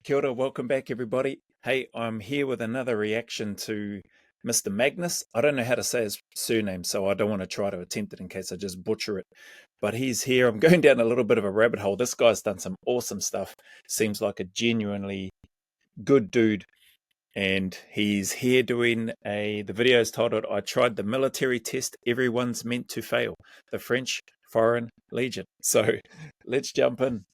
Kia ora, welcome back everybody. Hey, I'm here with another reaction to Mr. Magnus. I don't know how to say his surname, so I don't want to try to attempt it in case I just butcher it. But he's here. I'm going down a little bit of a rabbit hole. This guy's done some awesome stuff. Seems like a genuinely good dude. And he's here doing the video is titled, I tried the military test everyone's meant to fail. The French Foreign Legion. So let's jump in.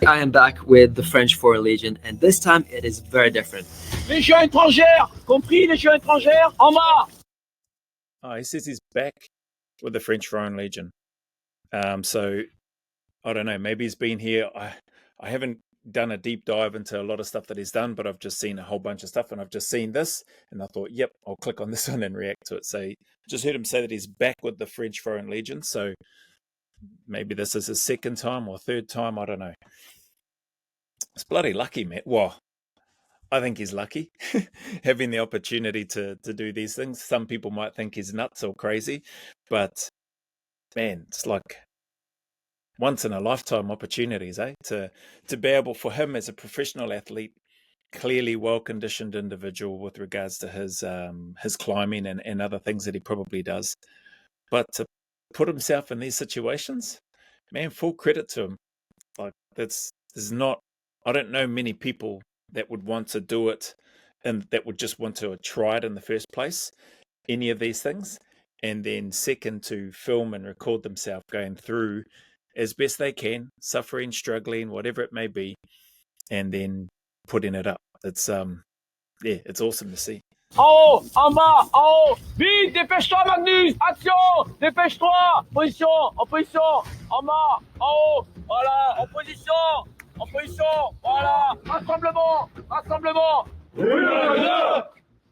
I am back with the French Foreign Legion, and this time it is very different. Légion étrangère, compris, Légion étrangère, en marche! Oh, he says he's back with the French Foreign Legion. So I don't know, maybe he's been here. I haven't done a deep dive into a lot of stuff that he's done, but I've just seen a whole bunch of stuff, and I've just seen this, and I thought, yep, I'll click on this one and react to it. So just heard him say that he's back with the French Foreign Legion, so maybe this is his second time or third time, I don't know. It's bloody lucky, Matt. Well, I think he's lucky having the opportunity to do these things. Some people might think he's nuts or crazy, but man, it's like once in a lifetime opportunities, to be able, for him as a professional athlete, clearly well-conditioned individual with regards to his climbing and other things that he probably does. But to put himself in these situations, man, full credit to him. Like there's not, I don't know many people that would want to do it and that would just want to try it in the first place, any of these things. And then second, to film and record themselves going through as best they can, suffering, struggling, whatever it may be, and then putting it up. It's it's awesome to see. En haut, en bas, en haut, vite, dépêche-toi Magnus, action, dépêche-toi, en position, en bas, en haut, voilà, en position, voilà, rassemblement,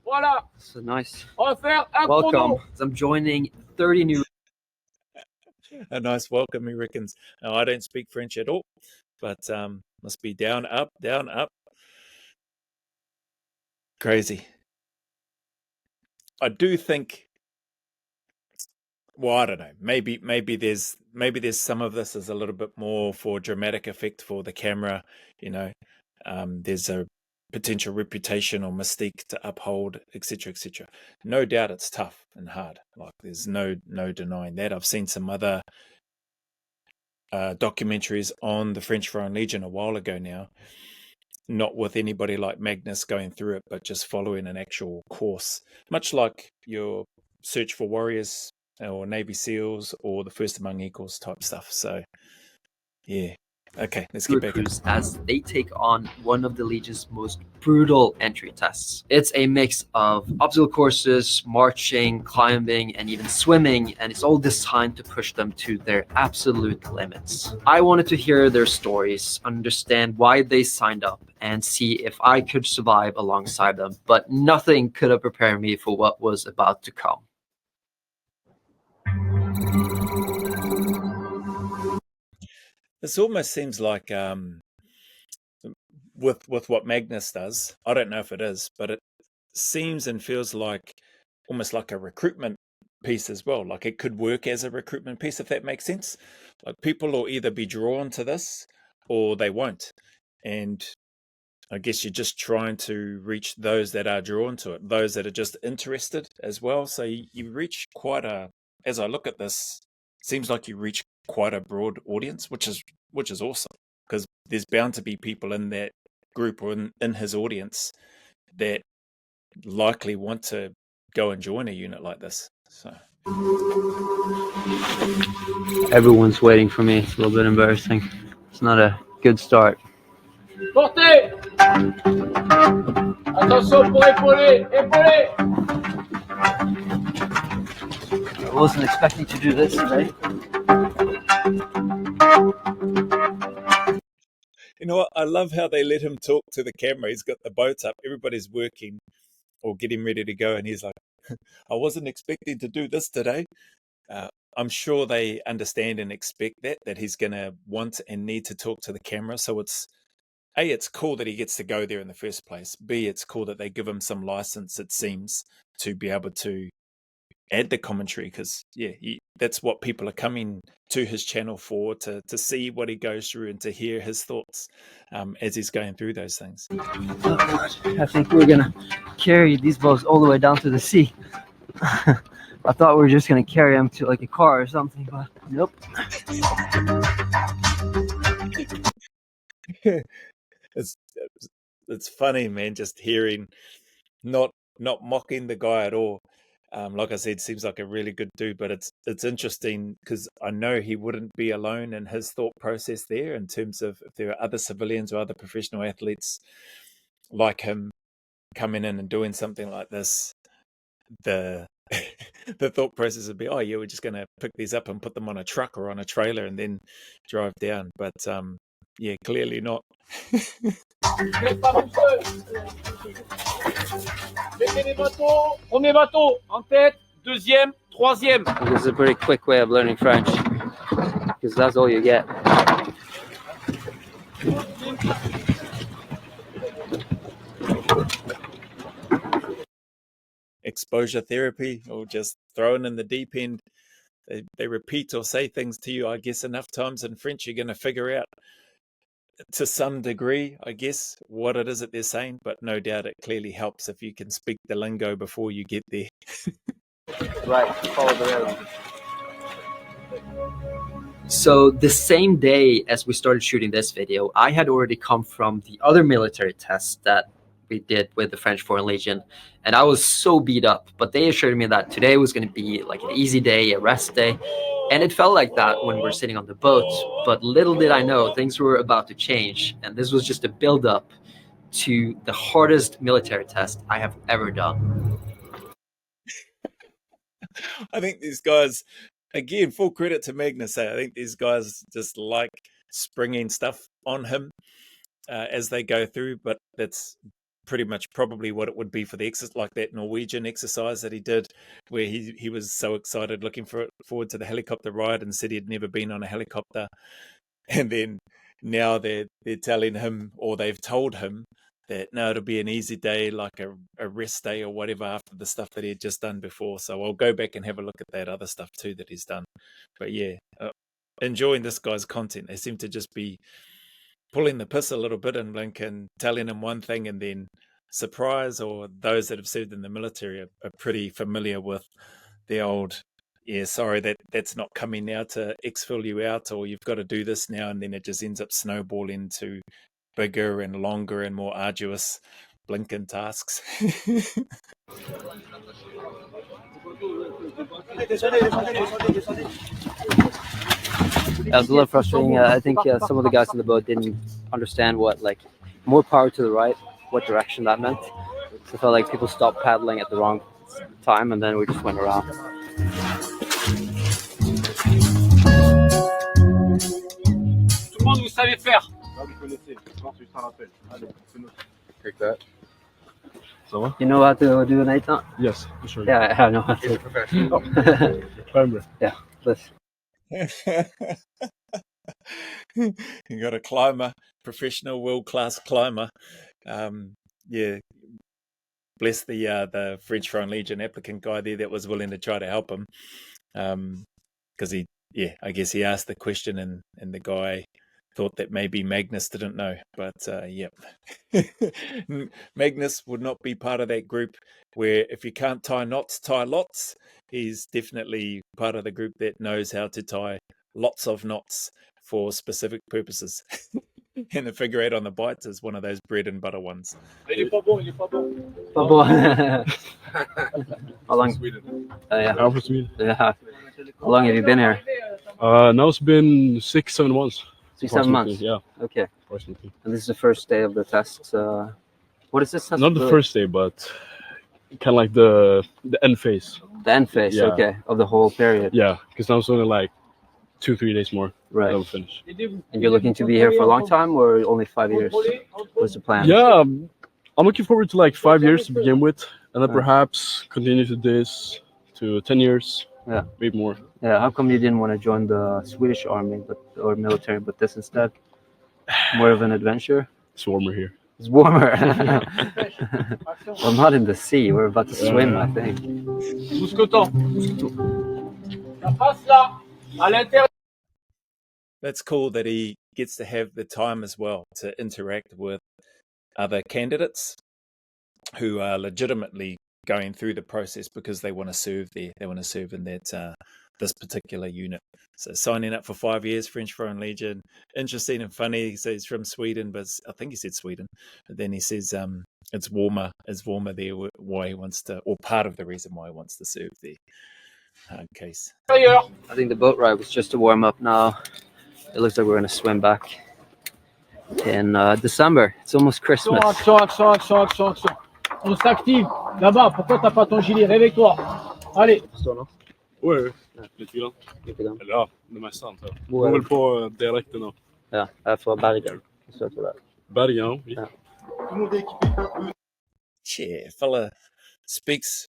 voilà. So nice. On va faire un Welcome. chrono. I'm joining 30 new. A nice welcome, he reckons. Now, I don't speak French at all, but must be down, up, down, up. Crazy. I do think, well, I don't know. Maybe there's some of this is a little bit more for dramatic effect for the camera. You know, there's a potential reputation or mystique to uphold, etc., etc. No doubt, it's tough and hard. Like there's no denying that. I've seen some other documentaries on the French Foreign Legion a while ago now. Not with anybody like Magnus going through it, but just following an actual course, much like your Search for Warriors or Navy SEALs or the First Among Equals type stuff. So, yeah. Okay, let's get back in. As they take on one of the Legion's most brutal entry tests. It's a mix of obstacle courses, marching, climbing, and even swimming, and it's all designed to push them to their absolute limits. I wanted to hear their stories, understand why they signed up, and see if I could survive alongside them, but nothing could have prepared me for what was about to come. This almost seems like with what Magnus does. I don't know if it is, but it seems and feels like almost like a recruitment piece as well. Like it could work as a recruitment piece, if that makes sense. Like people will either be drawn to this or they won't. And I guess you're just trying to reach those that are drawn to it, those that are just interested as well. So you reach quite a, as I look at this, seems like you reach quite a broad audience, which is awesome, because there's bound to be people in that group or in his audience that likely want to go and join a unit like this. So Everyone's waiting for me. It's a little bit embarrassing. It's not a good start. Portez. Attention pour épauler. I wasn't expecting to do this today. you know what? I love how they let him talk to the camera. He's got the boat up. Everybody's working or getting ready to go. And he's like, I wasn't expecting to do this today. I'm sure they understand and expect that he's going to want and need to talk to the camera. So it's A, it's cool that he gets to go there in the first place. B, it's cool that they give him some license, it seems, to be able to add the commentary, because that's what people are coming to his channel for, to see what he goes through and to hear his thoughts as he's going through those things. I think we're gonna carry these boats all the way down to the sea. I thought we were just gonna carry them to like a car or something, but nope. It's funny, man, just hearing, not mocking the guy at all. Like I said, seems like a really good dude, but it's interesting because I know he wouldn't be alone in his thought process there, in terms of if there are other civilians or other professional athletes like him coming in and doing something like this. The the thought process would be, oh yeah, we're just going to pick these up and put them on a truck or on a trailer and then drive down. But yeah, clearly not. Mettez les bateaux. Premier bateau en tête, deuxième, troisième. This is a pretty quick way of learning French, because that's all you get. Exposure therapy, or just thrown in the deep end. They repeat or say things to you, I guess, enough times in French, you're going to figure out to some degree, I guess, what it is that they're saying. But no doubt it clearly helps if you can speak the lingo before you get there. Right, follow the rail. So the same day as we started shooting this video, I had already come from the other military test that we did with the French Foreign Legion, and I was so beat up, but they assured me that today was going to be like an easy day, a rest day, and it felt like that when we were sitting on the boat. But little did I know, things were about to change, and this was just a build-up to the hardest military test I have ever done. I think these guys, again, full credit to Magnus. I think these guys just like springing stuff on him as they go through, but that's pretty much probably what it would be for the exercise, like that Norwegian exercise that he did, where he was so excited, looking forward to the helicopter ride, and said he'd never been on a helicopter. And then now they're telling him, or they've told him, that no, it'll be an easy day, like a rest day or whatever, after the stuff that he had just done before. So I'll go back and have a look at that other stuff too that he's done. But yeah, enjoying this guy's content. They seem to just be pulling the piss a little bit in Blink and telling him one thing, and then surprise, or those that have served in the military are pretty familiar with the old, yeah, sorry, that's not coming now to exfil you out, or you've got to do this now, and then it just ends up snowballing to bigger and longer and more arduous Blinken tasks. It was a little frustrating. I think some of the guys on the boat didn't understand what, like, more power to the right, what direction that meant. So I felt like people stopped paddling at the wrong time, and then we just went around. Tout le monde, vous savez faire. Take that. So You know how to do an 8 knot? yes, for sure. Yeah, I know how to. Climber. Yeah, let's. You got a climber, professional, world-class climber. Yeah, bless the French Foreign Legion applicant guy there that was willing to try to help him, because I guess he asked the question, and the guy thought that maybe Magnus didn't know, but yep. Magnus would not be part of that group where if you can't tie knots, tie lots. He's definitely part of the group that knows how to tie lots of knots for specific purposes. And the figure eight on the bites is one of those bread and butter ones. Il est pas bon, il est pas bon. Pas bon. How long? Sweden. Yeah. I'm from Sweden. Yeah. How long have you been here? Now it's been 6-7 months. 6-7 months. Yeah. Okay. Approximately. And this is the first day of the test. What is this test? Not the first day, but kind of like the end phase. The end phase. Yeah. Okay, of the whole period. Yeah, because now it's only like 2-3 days more. Right. Then we'll finish. And you're looking to be here for a long time, or only 5 years? What's the plan? Yeah, I'm looking forward to like 5 years to begin with, and then perhaps continue to this to 10 years. Yeah. Maybe more. Yeah. How come you didn't want to join the Swedish army, or military, but this instead? More of an adventure. It's warmer here. It's warmer. Well, not in the sea. We're about to swim, I think. Mousqueton. Ça passe là, à l'intérieur. That's cool that he gets to have the time as well to interact with other candidates who are legitimately going through the process because they want to serve there. They want to serve in that this particular unit. So signing up for 5 years, French Foreign Legion. Interesting and funny. He says he's from Sweden, but I think he said Sweden. But then he says it's warmer there. Why he wants to, or part of the reason why he wants to serve there. Case. I think the boat ride was just to warm up now. It looks like we're going to swim back in December. It's almost Christmas. Action. On s'active. Là-bas, pourquoi t'as pas ton gilet? Réveille-toi. Allez. Ouais, lite grann. Lite grann. Eller ja, det mesta antar jag. Det beror väl på dialekten då. Ja, jag är från Bergen. Så jag tror det. Bergen, ja. Yeah, fella speaks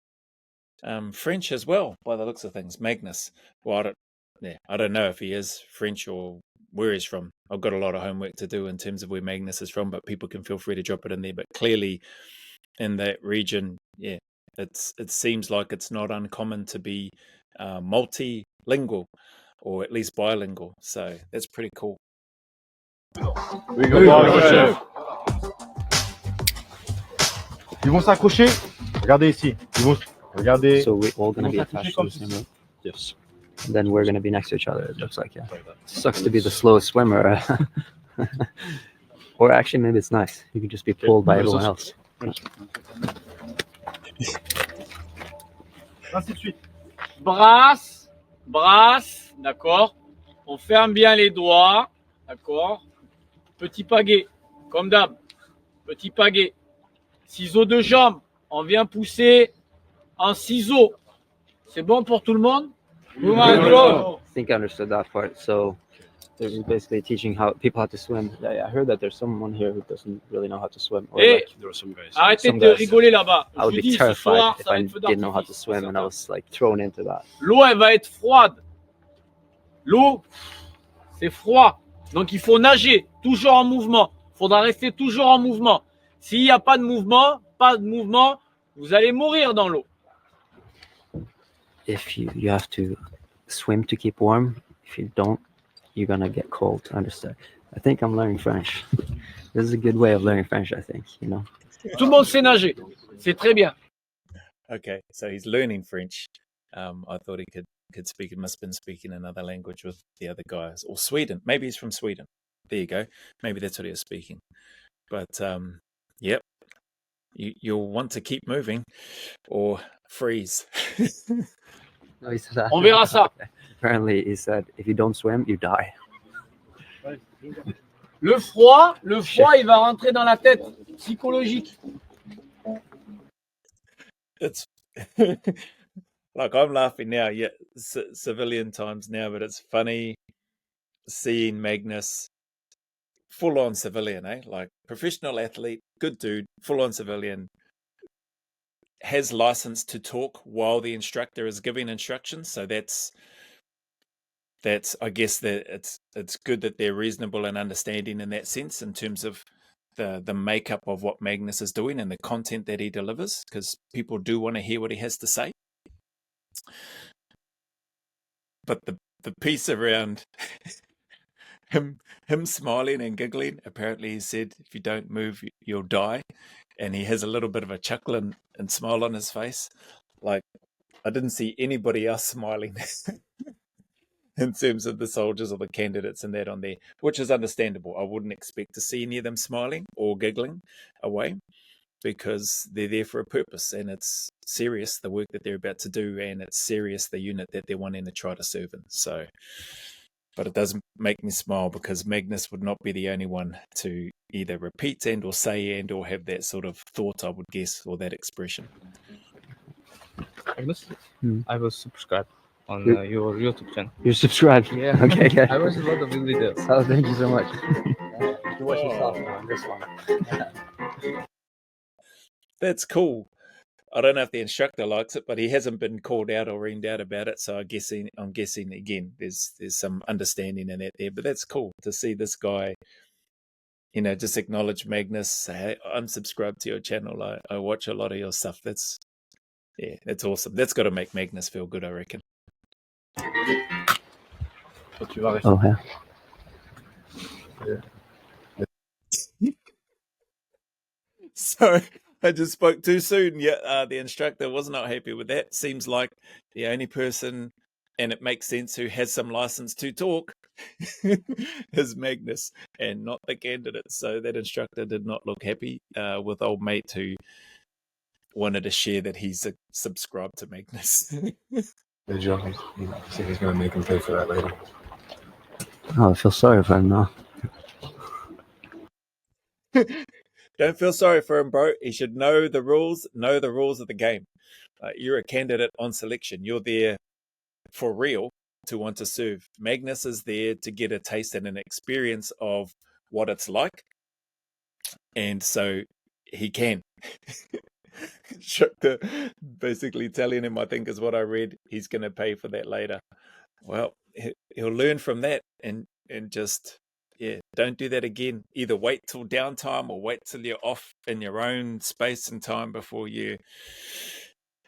French as well, by the looks of things. Magnus. Well, I don't know if he is French or where he's from. I've got a lot of homework to do in terms of where Magnus is from, but people can feel free to drop it in there. But clearly, in that region, yeah, it seems like it's not uncommon to be multilingual, or at least bilingual. So that's pretty cool. Oui, chef. Ils vont s'accrocher. Regardez ici. Ils vont regarder. So we're all going to be attached to the same rope. Yes. And then we're going to be next to each other, it looks like, yeah. Sucks to be the slowest swimmer. Or actually, maybe it's nice. You can just be pulled by everyone else. Ainsi de suite. Brasse, d'accord. On ferme bien les doigts, d'accord. Petit pagaie, comme d'hab. Petit pagaie. Ciseaux de jambe, on vient pousser en ciseaux. C'est bon pour tout le monde? I think I understood that part. So they're basically teaching how people how to swim. Yeah, I heard that there's someone here who doesn't really know how to swim. Or Hey, There are some guys. arrêtez Some de guys. rigoler là-bas. I would Je vous be dis, ce terrified soir, if ça va I être feu didn't know how to d'artifice. swim and I was like thrown into that. L'eau, elle va être froide. L'eau, c'est froid. Donc, il faut nager, toujours en mouvement. Il faudra rester toujours en mouvement. S'il n'y a pas de mouvement, vous allez mourir dans l'eau. If you have to swim to keep warm, if you don't, you're gonna get cold. Understand? I think I'm learning French. This is a good way of learning French, I think, you know. Tout le monde sait nager. C'est très bien. Okay, so he's learning French. I thought he could speak. He must have been speaking another language with the other guys, or Sweden. Maybe he's from Sweden. There you go. Maybe that's what he was speaking. But yep, you'll want to keep moving or freeze. No, he said that. On verra ça. Apparently, he said, if you don't swim, you die. Le froid, il va rentrer dans la tête psychologique. It's like I'm laughing now, yeah, civilian times now, but it's funny seeing Magnus full on civilian, like professional athlete, good dude, full on civilian, has license to talk while the instructor is giving instructions. So that's I guess that it's good that they're reasonable and understanding in that sense in terms of the makeup of what Magnus is doing and the content that he delivers, because people do want to hear what he has to say. But the piece around him smiling and giggling, apparently he said, if you don't move, you'll die. And he has a little bit of a chuckle and smile on his face. Like, I didn't see anybody else smiling in terms of the soldiers or the candidates and that on there, which is understandable. I wouldn't expect to see any of them smiling or giggling away, because they're there for a purpose, and it's serious, the work that they're about to do, and it's serious, the unit that they're wanting to try to serve in. So, but it does make me smile, because Magnus would not be the only one to either repeat and or say and or have that sort of thought, I would guess, or that expression. Magnus, Hmm. I was subscribed on You- your YouTube channel. You're subscribed. Yeah. Okay. I watched a lot of your videos. Oh, thank you so much. You watch yourself on this one. That's cool. I don't know if the instructor likes it, but he hasn't been called out or reamed out about it. So I'm guessing again, there's some understanding in that there. But that's cool to see this guy just acknowledge Magnus. Say, hey, I'm subscribed to your channel. I watch a lot of your stuff. That's awesome. That's got to make Magnus feel good, I reckon. Oh, yeah. So I just spoke too soon. Yeah, the instructor was not happy with that. Seems like the only person, and it makes sense, who has some license to talk is Magnus and not the candidate. So that instructor did not look happy with old mate who wanted to share that he's subscribed to Magnus. The joke, you think he's going to make him pay for that later. Oh, I feel sorry for him now. Don't feel sorry for him, bro. He should know the rules of the game. You're a candidate on selection. You're there for real to want to serve. Magnus is there to get a taste and an experience of what it's like. And so he can. Instructor basically telling him, I think is what I read, he's going to pay for that later. Well, he'll learn from that and just... don't do that again. Either wait till downtime or wait till you're off in your own space and time before you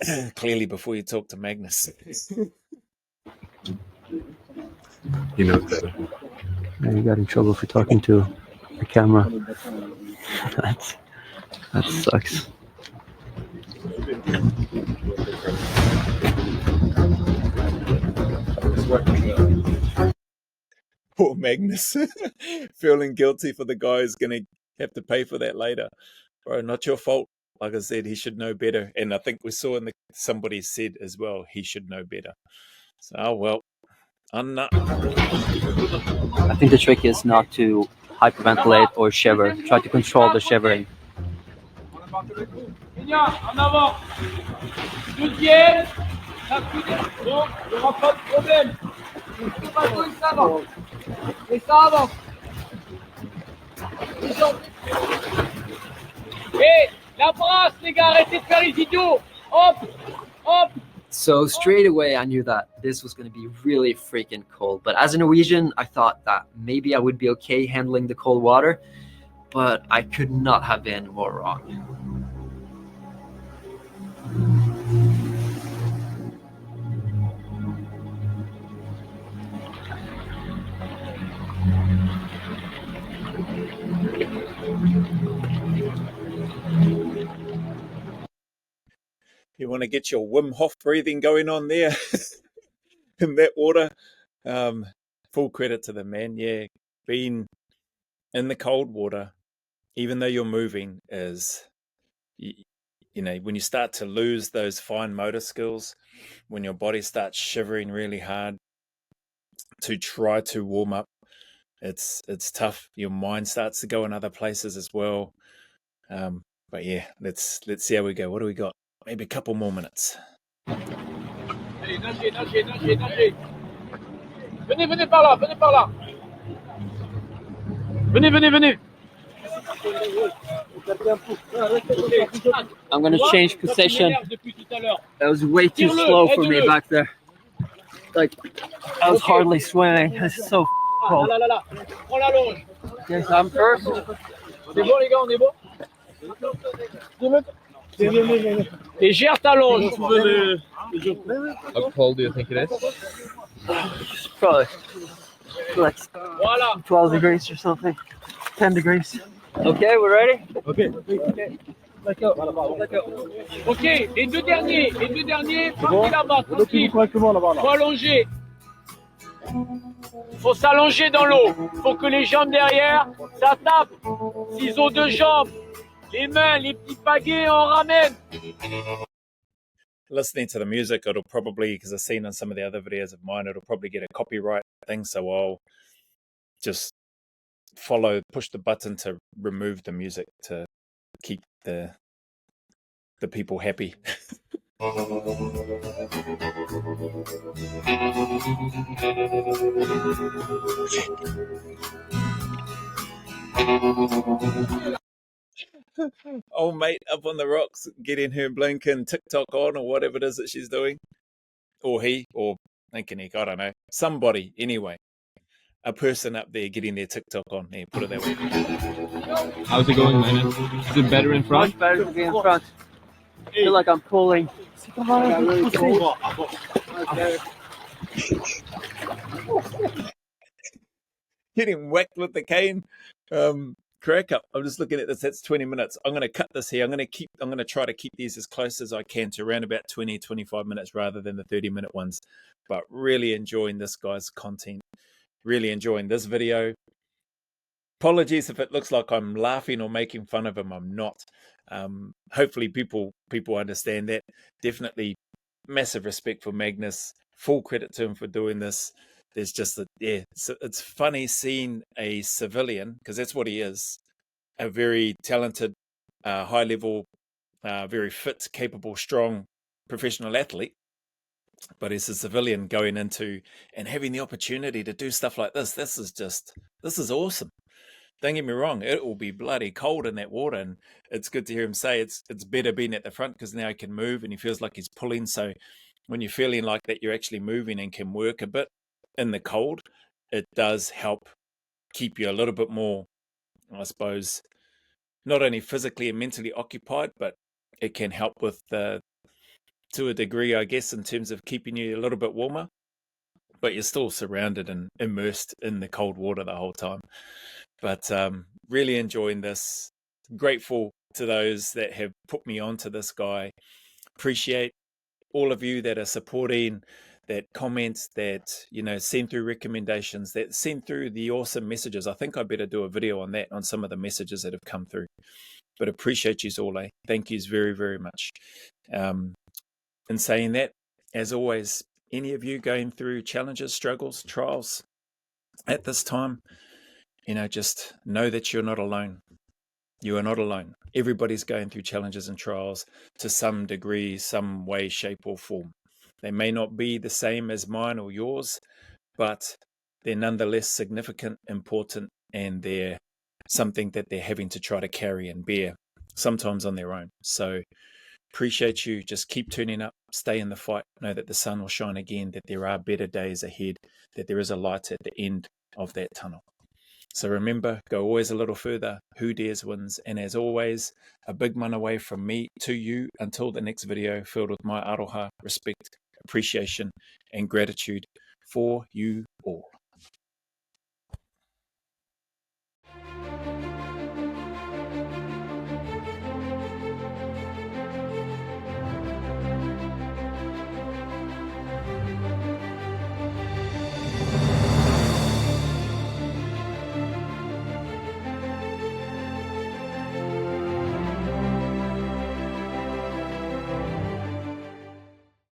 talk to Magnus. He knows better. Yeah, you got in trouble for talking to the camera. That sucks. Poor Magnus. Feeling guilty for the guy who's going to have to pay for that later. Bro, not your fault. Like I said, he should know better. And I think we saw somebody said as well, he should know better. So, well, I'm not. I think the trick is not to hyperventilate or shiver. Try to control the shivering. En avant. Deuxième. Bon, il n'y aura pas de problème. Le bateau, il s'avance. Et ça avance. Les jambes. Et la brasse, les gars, arrêtez de faire les idiots. Hop, hop. So straight away, I knew that this was going to be really freaking cold. But as a Norwegian, I thought that maybe I would be okay handling the cold water. But I could not have been more wrong. You want to get your Wim Hof breathing going on there in that water. Full credit to the man. Yeah, being in the cold water, even though you're moving, is, when you start to lose those fine motor skills, when your body starts shivering really hard to try to warm up, it's tough. Your mind starts to go in other places as well. But yeah, let's see how we go. What do we got? Maybe a couple more minutes. Allez, nagez. Venez par là. Venez. I'm going to change position. That was way too slow for me back there. Like, I was hardly swimming. It's so cold. Là. Prends la longe. Yes, I'm first. C'est bon, les gars, on est bon? Et gère ta longe. How cold do you think it is? It's probably like Voilà. 12 degrees or something. 10 degrees. Okay, we're ready? Ok, les deux derniers, partez là-bas, tranquille. Faut allonger. Faut s'allonger dans l'eau. Faut que les jambes derrière, ça tape. Ciseaux de jambes. Les mains, les petits pagaies, on ramène. Listening to the music, it'll probably, because I've seen on some of the other videos of mine, it'll probably get a copyright thing. So I'll just push the button to remove the music to keep the people happy. Old mate up on the rocks, getting her blinking TikTok on or whatever it is that she's doing. Or he, or thinking he, I don't know. Somebody, anyway. a person up there getting their TikTok on there, put it that way. How's it going, Magnus? Is it better in front? Much better to be in front. I feel like I'm pulling. Getting whacked with the cane. Crack up. I'm just looking at this. That's 20 minutes. I'm going to cut this here. I'm going to try to keep these as close as I can to around about 20, 25 minutes rather than the 30-minute ones. But really enjoying this guy's content. Really enjoying this video. Apologies if it looks like I'm laughing or making fun of him. I'm not. Hopefully people understand that. Definitely massive respect for Magnus. Full credit to him for doing this. There's just it's funny seeing a civilian, because that's what he is, a very talented, high level, very fit, capable, strong professional athlete, but as a civilian going into and having the opportunity to do stuff like this. This is awesome. Don't get me wrong, it will be bloody cold in that water, and it's good to hear him say it's better being at the front because now he can move and he feels like he's pulling. So when you're feeling like that, you're actually moving and can work a bit in the cold, it does help keep you a little bit more, I suppose, not only physically and mentally occupied, but it can help with to a degree, I guess, in terms of keeping you a little bit warmer, but you're still surrounded and immersed in the cold water the whole time. But really enjoying this. Grateful to those that have put me on to this guy. Appreciate all of you that are supporting, that comment, that, send through recommendations, that send through the awesome messages. I think I better do a video on that, on some of the messages that have come through. But appreciate you all, Thank yous very, very much. In saying that, as always, any of you going through challenges, struggles, trials at this time, just know that you're not alone. You are not alone. Everybody's going through challenges and trials to some degree, some way, shape, or form. They may not be the same as mine or yours, but they're nonetheless significant, important, and they're something that they're having to try to carry and bear, sometimes on their own. So appreciate you. Just keep turning up, stay in the fight, know that the sun will shine again, that there are better days ahead, that there is a light at the end of that tunnel. So remember, go always a little further. Who dares wins. And as always, a big man away from me to you until the next video, filled with my aroha, respect, appreciation, and gratitude for you all.